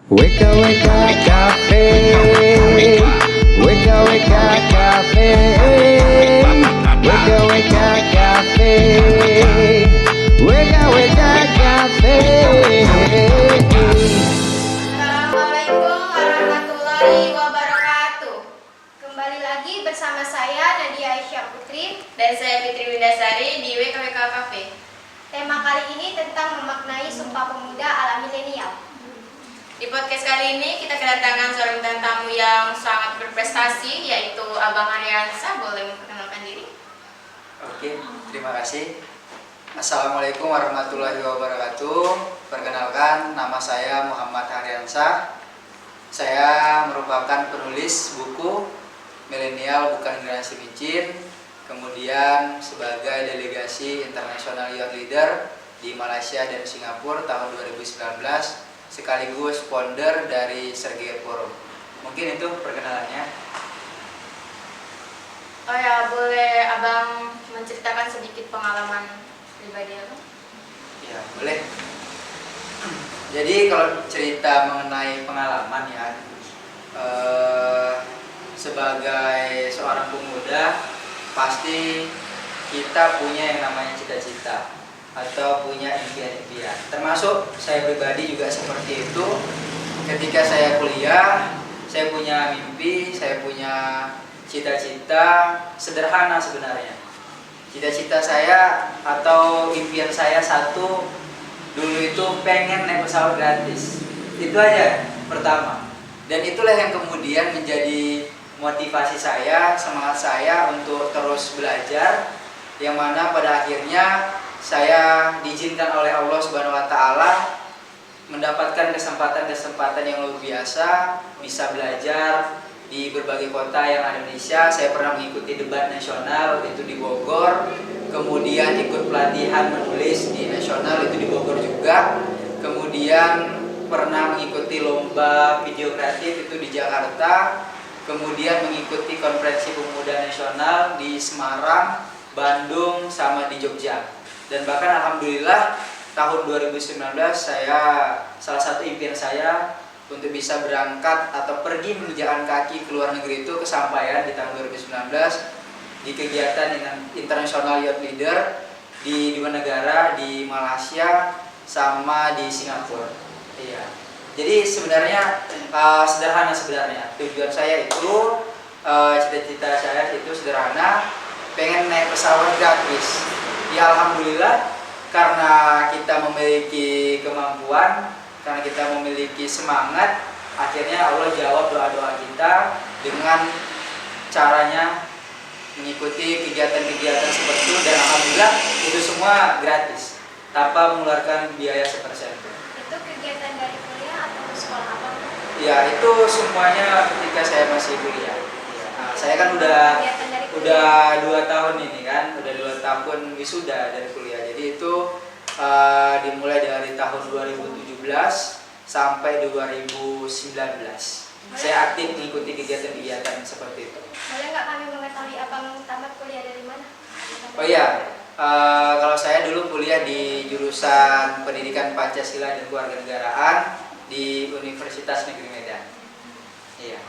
Weka Weka Cafe, Weka Weka Cafe, Weka Weka Cafe, Weka Weka Cafe. Assalamualaikum warahmatullahi wabarakatuh. Kembali lagi bersama saya Nadia Aisyah Putri Dan saya Fitri Windasari di WKWK Cafe. Tema kali ini tentang memaknai Sumpah Pemuda ala milenial. Di podcast kali ini kita kedatangan seorang bintang tamu yang sangat berprestasi, yaitu Abang Aryansa. Boleh memperkenalkan diri? Oke, terima kasih. Assalamualaikum warahmatullahi wabarakatuh. Perkenalkan, nama saya Muhammad Aryansa. Saya merupakan penulis buku Milenial Bukan Generasi Micin, kemudian sebagai delegasi International Youth Leader di Malaysia dan Singapura tahun 2019, sekaligus founder dari Sergei Forum. Mungkin itu perkenalannya. Oh ya, boleh Abang menceritakan sedikit pengalaman pribadi Abang? Ya, boleh. Jadi kalau cerita mengenai pengalaman ya, sebagai seorang pemuda pasti kita punya yang namanya cita-cita atau punya impian-impian. Termasuk saya pribadi juga seperti itu. Ketika saya kuliah, saya punya mimpi, saya punya cita-cita sederhana sebenarnya. Cita-cita saya atau impian saya satu dulu itu pengen naik pesawat gratis. Itu aja pertama. Dan itulah yang kemudian menjadi motivasi saya, semangat saya untuk terus belajar, yang mana pada akhirnya saya diizinkan oleh Allah Subhanahu wa taala mendapatkan kesempatan-kesempatan yang luar biasa, bisa belajar di berbagai kota yang ada di Indonesia. Saya pernah mengikuti debat nasional itu di Bogor, kemudian ikut pelatihan menulis di nasional itu di Bogor juga, kemudian pernah mengikuti lomba video kreatif itu di Jakarta, kemudian mengikuti konferensi pemuda nasional di Semarang, Bandung, sama di Jogja. Dan bahkan alhamdulillah tahun 2019 saya salah satu impian saya untuk bisa berangkat atau pergi menginjakkan kaki ke luar negeri itu kesampaian di tahun 2019 di kegiatan International Youth Leader di dua negara, di Malaysia sama di Singapura. Iya. Jadi sebenarnya sederhana sebenarnya. Tujuan saya itu cita-cita saya itu sederhana, pengen naik pesawat gratis. Ya alhamdulillah, karena kita memiliki kemampuan, karena kita memiliki semangat, akhirnya Allah jawab doa-doa kita dengan caranya mengikuti kegiatan-kegiatan seperti itu, dan alhamdulillah itu semua gratis tanpa mengeluarkan biaya sepersen. Itu kegiatan dari kuliah atau sekolah apa? Ya itu semuanya ketika saya masih kuliah. Nah, saya kan udah 2 tahun ini kan, udah 2 tahun wisuda dari kuliah. Jadi itu dimulai dari tahun 2017 sampai 2019. Saya aktif mengikuti kegiatan-kegiatan seperti itu. Boleh nggak kami mengetahui abang tamat kuliah dari mana? Oh iya, kalau saya dulu kuliah di jurusan Pendidikan Pancasila dan Kewarganegaraan di Universitas Negeri Medan. Iya.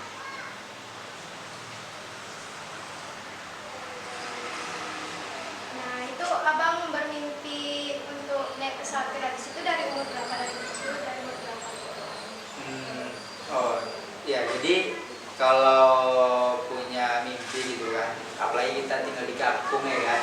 Nah, itu abang bermimpi untuk naik pesawat gratis itu dari umur berapa? Dari kecil, dari umur berapa? Oh, ya jadi kalau punya mimpi gitu kan, apalagi kita tinggal di kampung ya kan,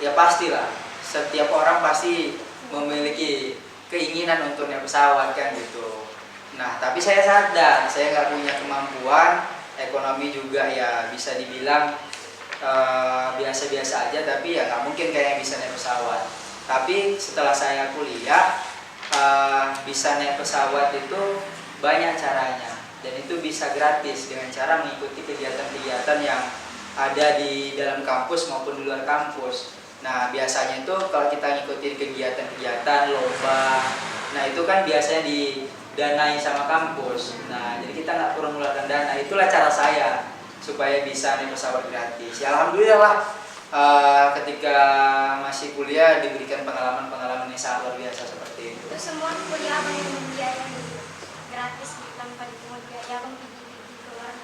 ya pastilah setiap orang pasti memiliki keinginan untuk naik pesawat kan gitu. Nah tapi saya sadar saya nggak punya kemampuan, ekonomi juga ya bisa dibilang biasa-biasa aja, tapi ya nggak mungkin kayak bisa naik pesawat. Tapi setelah saya kuliah bisa naik pesawat itu banyak caranya, dan itu bisa gratis dengan cara mengikuti kegiatan-kegiatan yang ada di dalam kampus maupun di luar kampus. Nah biasanya itu kalau kita ngikutin kegiatan-kegiatan lomba, nah itu kan biasanya didanai sama kampus. Nah jadi kita nggak perlu mengeluarkan dana. Itulah cara saya supaya bisa naik pesawat gratis. Ya alhamdulillah lah, ketika masih kuliah diberikan pengalaman-pengalaman yang sangat luar biasa seperti itu. Itu semua kuliah abang yang membiayai?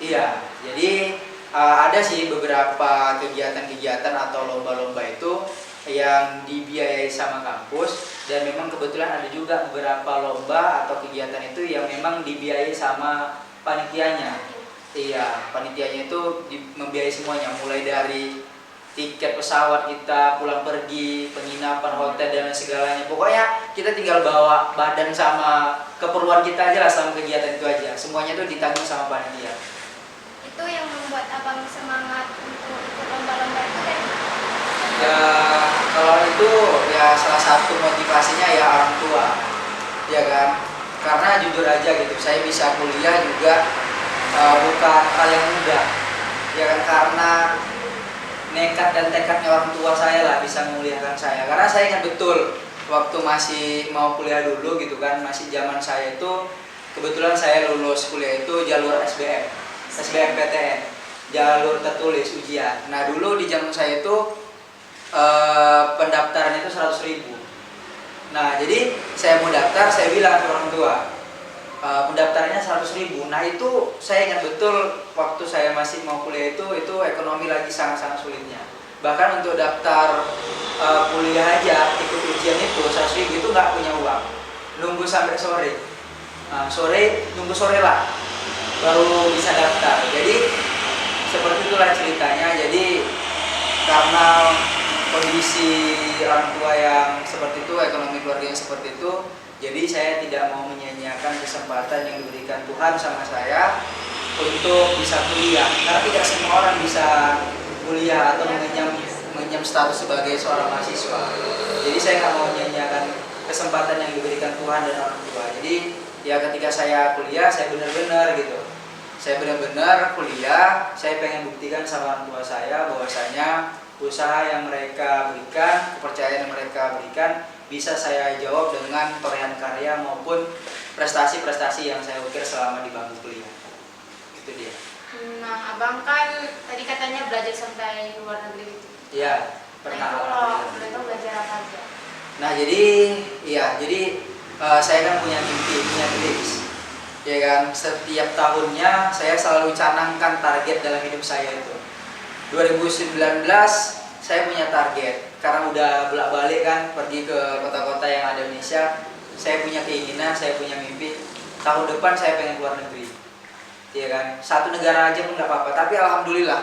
Iya, jadi ada sih beberapa kegiatan-kegiatan atau lomba-lomba itu yang dibiayai sama kampus, dan memang kebetulan ada juga beberapa lomba atau kegiatan itu yang memang dibiayai sama panitianya. Iya, panitianya itu membiayai semuanya, mulai dari tiket pesawat kita, pulang pergi, penginapan, hotel, dan lain segalanya. Pokoknya kita tinggal bawa badan sama keperluan kita aja lah selama kegiatan itu aja. Semuanya itu ditanggung sama panitia. Itu yang membuat abang semangat untuk ikut lomba-lomba itu dari mana? Ya, kalau itu ya salah satu motivasinya ya orang tua, ya kan. Karena jujur aja gitu, saya bisa kuliah juga bukan hal yang mudah, ya kan, karena nekat dan tekadnya orang tua saya lah bisa menguliahkan saya. Karena saya ingat betul waktu masih mau kuliah dulu gitu kan, masih zaman saya itu kebetulan saya lulus kuliah itu jalur SBMPTN, jalur tertulis ujian. Nah dulu di zaman saya itu pendaftaran itu 100.000. Nah jadi saya mau daftar, saya bilang ke orang tua pendaftarannya 100.000. Nah itu saya ingat betul waktu saya masih mau kuliah itu ekonomi lagi sangat-sangat sulitnya. Bahkan untuk daftar kuliah aja ikut ujian itu 100.000 itu nggak punya uang. Nunggu sampai sore, nunggu sore lah baru bisa daftar. Jadi seperti itulah ceritanya. Jadi karena kondisi orang tua yang seperti itu, ekonomi keluarga yang seperti itu, jadi saya tidak mau menyia-nyiakan kesempatan yang diberikan Tuhan sama saya untuk bisa kuliah. Karena tidak semua orang bisa kuliah atau mengenyam status sebagai seorang mahasiswa. Jadi saya nggak mau menyia-nyiakan kesempatan yang diberikan Tuhan dan orang tua. Jadi ya ketika saya kuliah, saya benar-benar gitu. Saya benar-benar kuliah, saya pengen buktikan sama orang tua saya bahwasanya usaha yang mereka berikan, kepercayaan yang mereka berikan bisa saya jawab dengan torehan karya maupun prestasi-prestasi yang saya ukir selama di bangku kuliah. Itu dia. Nah, abang kan tadi katanya belajar sampai luar negeri itu. Iya, Nah, pernah. itu kalau boleh tahu belajar apa aja? Nah, jadi saya kan punya mimpi, punya dreams. Ya kan, setiap tahunnya saya selalu canangkan target dalam hidup saya itu. 2019 saya punya target, karena udah bolak-balik kan pergi ke kota-kota yang ada di Indonesia. Saya punya keinginan, saya punya mimpi, tahun depan saya pengen keluar negeri, ya kan, satu negara aja pun nggak apa-apa. Tapi alhamdulillah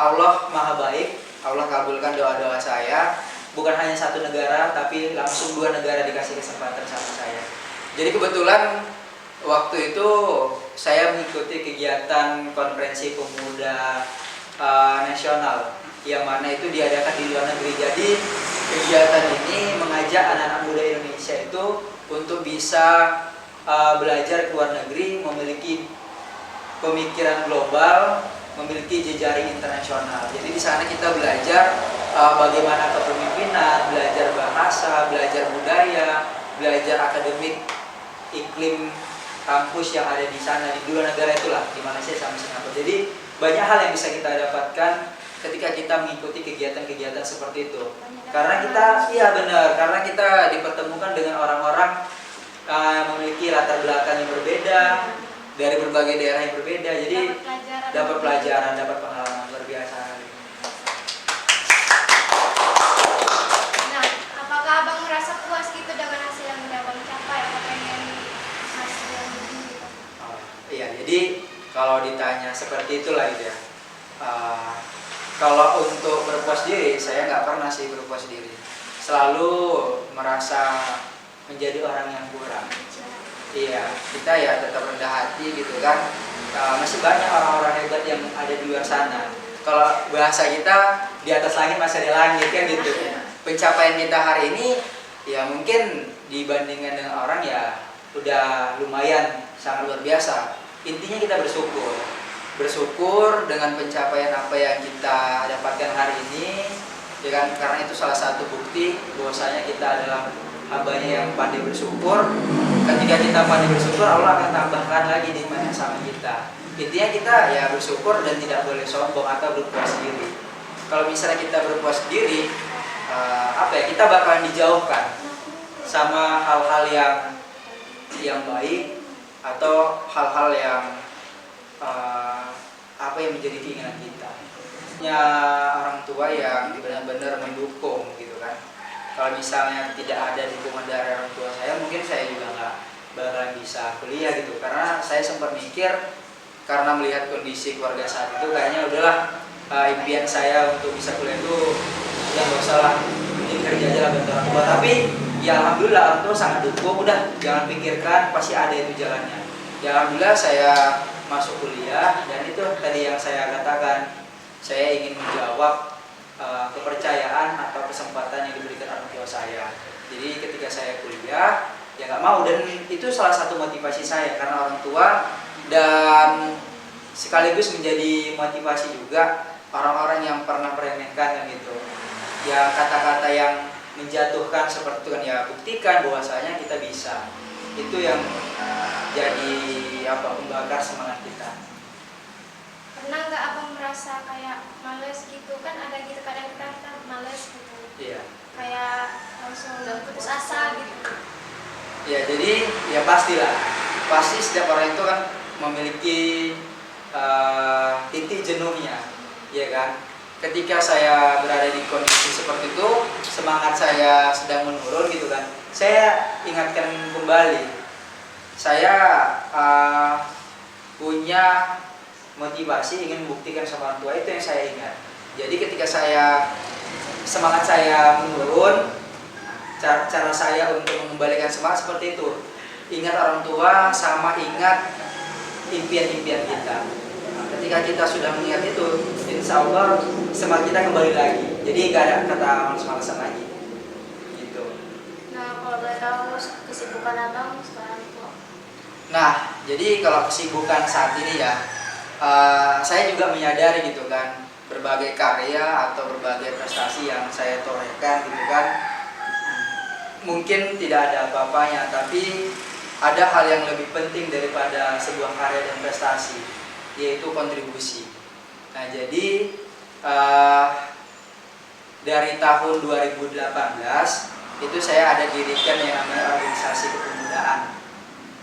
Allah maha baik, Allah kabulkan doa-doa saya. Bukan hanya satu negara, tapi langsung 2 negara dikasih kesempatan sama saya. Jadi kebetulan waktu itu saya mengikuti kegiatan konferensi pemuda nasional, yang mana itu diadakan di luar negeri. Jadi kegiatan ini mengajak anak-anak muda Indonesia itu untuk bisa belajar ke luar negeri, memiliki pemikiran global, memiliki jejaring internasional. Jadi di sana kita belajar bagaimana kepemimpinan, belajar bahasa, belajar budaya, belajar akademik, iklim kampus yang ada di sana, di 2 negara itulah, di Malaysia sama Singapura. Jadi banyak hal yang bisa kita dapatkan ketika kita mengikuti kegiatan-kegiatan seperti itu. Karena kita, iya benar, karena kita dipertemukan dengan orang-orang yang memiliki latar belakang yang berbeda, dari berbagai daerah yang berbeda. Jadi dapat pelajaran, dapat pengalaman luar biasa. Nah, apakah abang merasa puas gitu dengan hasil yang udah abang capai, atau pengen hasil yang lebih gitu? Iya, jadi kalau ditanya seperti itulah gitu ya. Kalau untuk berpuas diri, saya nggak pernah sih berpuas diri. Selalu merasa menjadi orang yang kurang. Iya, kita ya tetap rendah hati gitu kan. Masih banyak orang-orang hebat yang ada di luar sana. Kalau bahasa kita, di atas langit masih ada langit kan gitu. Pencapaian kita hari ini ya mungkin dibandingkan dengan orang ya udah lumayan, sangat luar biasa. Intinya kita bersyukur dengan pencapaian apa yang kita dapatkan hari ini, ya kan? Karena itu salah satu bukti bahwasanya kita adalah hambanya yang pandai bersyukur. Ketika kita pandai bersyukur, Allah akan tambahkan lagi nikmatnya sama kita. Intinya kita ya bersyukur dan tidak boleh sombong atau berpuas diri. Kalau misalnya kita berpuas diri, kita bakalan dijauhkan sama hal-hal yang baik atau hal-hal yang apa yang menjadi keinginan kita. Ya, orang tua yang benar-benar mendukung gitu kan. Kalau misalnya tidak ada dukungan dari orang tua saya, mungkin saya juga nggak bakalan bisa kuliah gitu. Karena saya sempat mikir, karena melihat kondisi keluarga saat itu, kayaknya udahlah, impian saya untuk bisa kuliah itu udah gak usah lah, mending kerja aja lah bantu orang tua. Tapi ya alhamdulillah orang tua sangat dukung, udah jangan pikirkan, pasti ada itu jalannya. Ya alhamdulillah saya masuk kuliah, dan itu tadi yang saya katakan, saya ingin menjawab kepercayaan atau kesempatan yang diberikan orang tua saya. Jadi ketika saya kuliah ya nggak mau, dan itu salah satu motivasi saya karena orang tua, dan sekaligus menjadi motivasi juga orang-orang yang pernah meremehkan kan gitu. Ya kata-kata yang menjatuhkan seperti itu kan, ya buktikan bahwasanya kita bisa. Itu yang jadi pembakar semangat kita. Pernah nggak abang merasa kayak males gitu kan, ada gitu kadang kita males gitu, Iya. kayak langsung udah putus asa gitu. Ya jadi ya pastilah, pasti setiap orang itu kan memiliki titik jenuhnya, ya kan. Ketika saya berada di kondisi seperti itu, semangat saya sedang menurun gitu kan, saya ingatkan kembali, saya punya motivasi ingin membuktikan sama orang tua, itu yang saya ingat. Jadi ketika semangat saya menurun, cara saya untuk mengembalikan semangat seperti itu, ingat orang tua sama ingat impian-impian kita. Ketika kita sudah mengingat itu, insya Allah semangat kita kembali lagi. Jadi nggak ada kata males-malesan lagi gitu. Nah kalau boleh tahu kesibukan abang sekarang itu? Nah jadi kalau kesibukan saat ini ya, saya juga menyadari gitu kan, berbagai karya atau berbagai prestasi yang saya torehkan gitu kan, mungkin tidak ada apa-apanya, tapi ada hal yang lebih penting daripada sebuah karya dan prestasi, yaitu kontribusi. Nah jadi dari tahun 2018 itu saya ada dirikan yang namanya organisasi kepemudaan.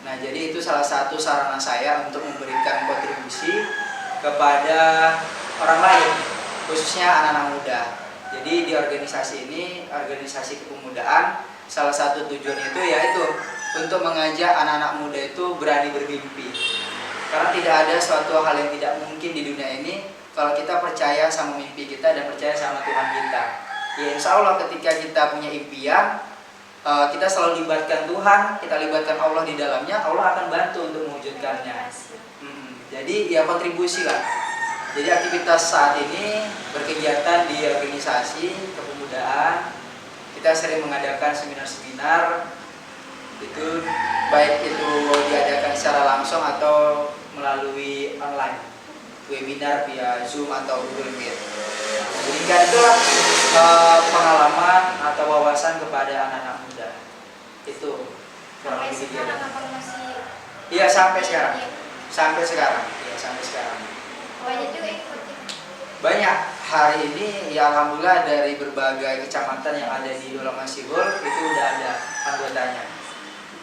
Nah jadi itu salah satu sarana saya untuk memberikan kontribusi kepada orang lain, khususnya anak-anak muda. Jadi di organisasi ini, organisasi kepemudaan, salah satu tujuan itu yaitu untuk mengajak anak-anak muda itu berani bermimpi. Karena tidak ada suatu hal yang tidak mungkin di dunia ini kalau kita percaya sama mimpi kita dan percaya sama Tuhan kita. Ya insya Allah ketika kita punya impian, kita selalu libatkan Tuhan, kita libatkan Allah di dalamnya, Allah akan bantu untuk mewujudkannya. Jadi ya kontribusi lah. Jadi aktivitas saat ini berkegiatan di organisasi kepemudaan. Kita sering mengadakan seminar-seminar, itu baik itu diadakan secara langsung atau melalui online, webinar via Zoom atau Google Meet. Jadikan itulah pengalaman atau wawasan kepada anak-anak muda. Itu Sampai sekarang abang masih? Iya sampai sekarang. Sampai sekarang. Iya sampai sekarang. Banyak juga ikutnya. Banyak. Hari ini ya alhamdulillah dari berbagai kecamatan yang ada di Dolongan Sibol itu udah ada anggotanya.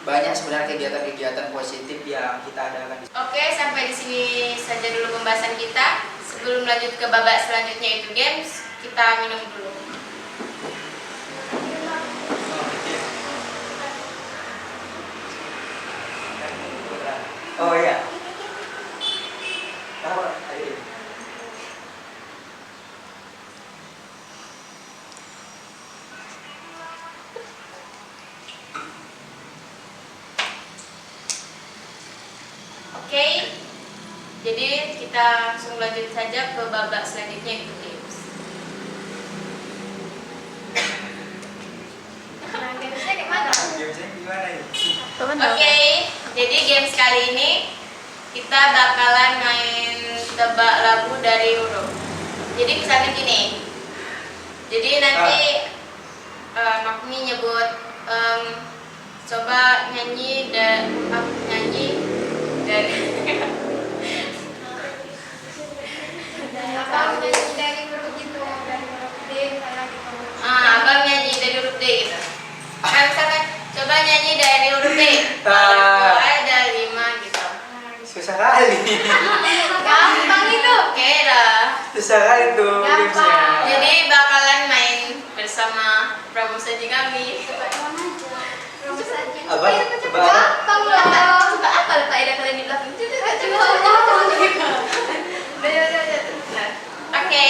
Banyak sebenarnya kegiatan-kegiatan positif yang kita adakan. Oke, sampai di sini saja dulu pembahasan kita. Sebelum lanjut ke babak selanjutnya itu games, kita minum dulu. Oh iya. Oke, jadi kita langsung lanjut saja ke babak selanjutnya itu games. Nah, gamesnya gimana? Gimana ini? Oke, jadi games kali ini kita bakalan main tebak lagu dari huruf. Jadi misalnya gini, jadi nanti Nokmi nyebut coba nyanyi dan nyanyi dari Abang nyanyi dari huruf gitu, dari huruf D misalnya gitu. abang nyanyi dari huruf D gitu. Misalkan coba nyanyi dari huruf D. Kalau ada 5 gitu. Susah kali. Oke dah. Susah kali tuh gamesnya. Jadi bakalan main bersama Pramu Saji kami. Apa? Coba apa? Coba apa letak ida kalian di belakang? Oke.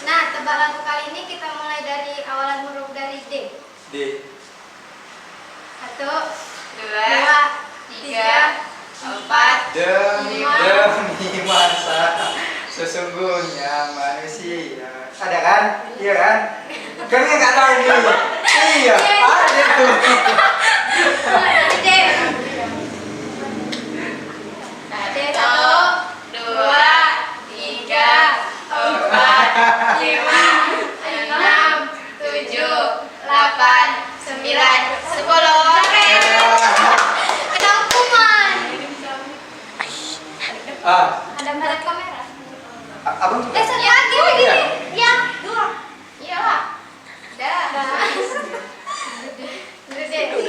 Nah, tebak lagu kali ini kita mulai dari awalan huruf dari D. D. 1, 2, 2, 3, 4. Demi masa sesungguhnya manusia. Ada kan? Iya kan? Kalian nggak tahu ini? Iya, ada tuh. D. D 1, 2, 3, 4, 5, 6, 7, 8, 9, 10. Kena hukuman. Ah, Ada kamera. abang juga. Satu lagi begini. Ya. Iyalah. Dah. Udah deh. 1, 2,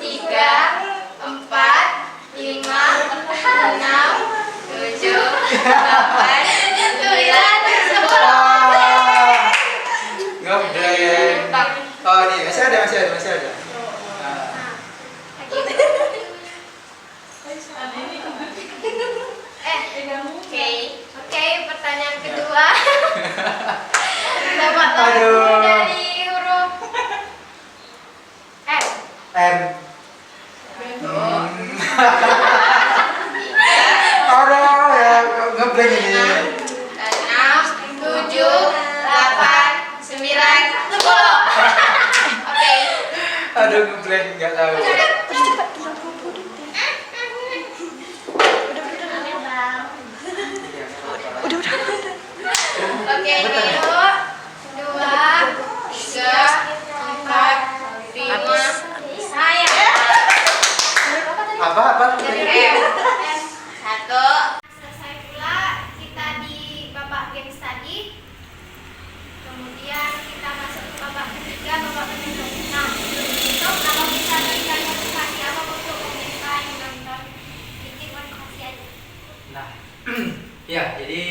3, 4, 5, 6, 7, 8, 9, 10. Ngebleng. Oh nih masih ada. Nah, Oke, pertanyaan kedua. Tebak lagu Aduh. dari huruf M. M. Aduh ya ngebleng ini. 6, 7, 8, 9, 10. Oke. Aduh ngebleng nggak tahu. Oke, Betul. 1, 2, 3, 4, 5. Saya. Apa? M. 1. Selesai pula kita di babak games tadi. Kemudian kita masuk ke babak ketiga, babak penutup. Nah, untuk kalau bisa berikan motivasi apa untuk pemirsa yang nonton, sedikit motivasi aja. Nah, ya jadi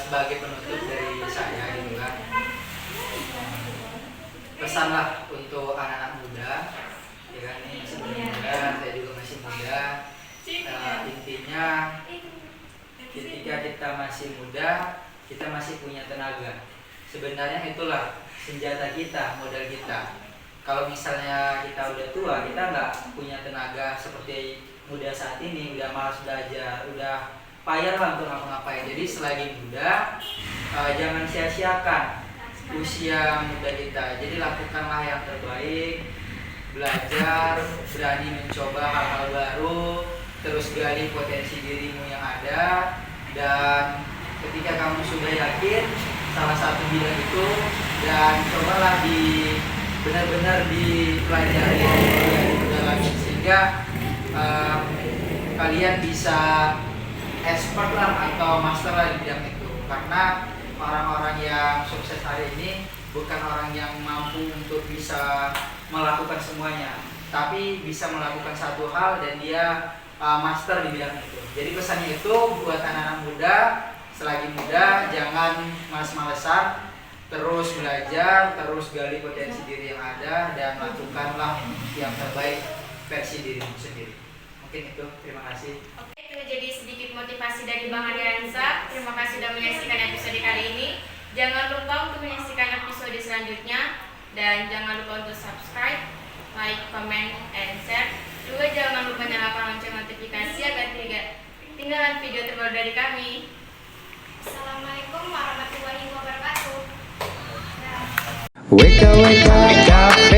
sebagai penutup dari saya gitu kan, pesanlah untuk anak-anak muda, ya kan ini masih muda, saya juga masih muda. Intinya ketika kita masih muda, kita masih punya tenaga. Sebenarnya itulah senjata kita, modal kita. Kalau misalnya kita udah tua, kita nggak punya tenaga seperti muda saat ini, udah malas belajar, udah payah lah untuk ngapa-ngapain. Jadi selagi muda, jangan sia-siakan usia muda kita. Jadi lakukanlah yang terbaik, belajar, berani mencoba hal-hal baru, terus gali potensi dirimu yang ada. Dan ketika kamu sudah yakin salah satu bidang itu, dan cobalah benar-benar dipelajari lagi sehingga kalian bisa expert lah atau master lah di bidang itu. Karena orang-orang yang sukses hari ini bukan orang yang mampu untuk bisa melakukan semuanya, tapi bisa melakukan satu hal dan dia master di bidang itu. Jadi pesannya itu buat anak-anak muda, selagi muda jangan males-malesan, terus belajar, terus gali potensi diri yang ada, dan lakukanlah yang terbaik versi dirimu sendiri. Mungkin itu, terima kasih. Oke, itu jadi sedikit motivasi dari Bang Aryansa. Terima kasih sudah menyaksikan episode kali ini. Jangan lupa untuk menyaksikan episode selanjutnya, dan jangan lupa untuk subscribe, like, comment, and share. Juga jangan lupa nyalakan lonceng notifikasi agar tidak ketinggalan video terbaru dari kami. Assalamualaikum warahmatullahi wabarakatuh. Wake up, cafe.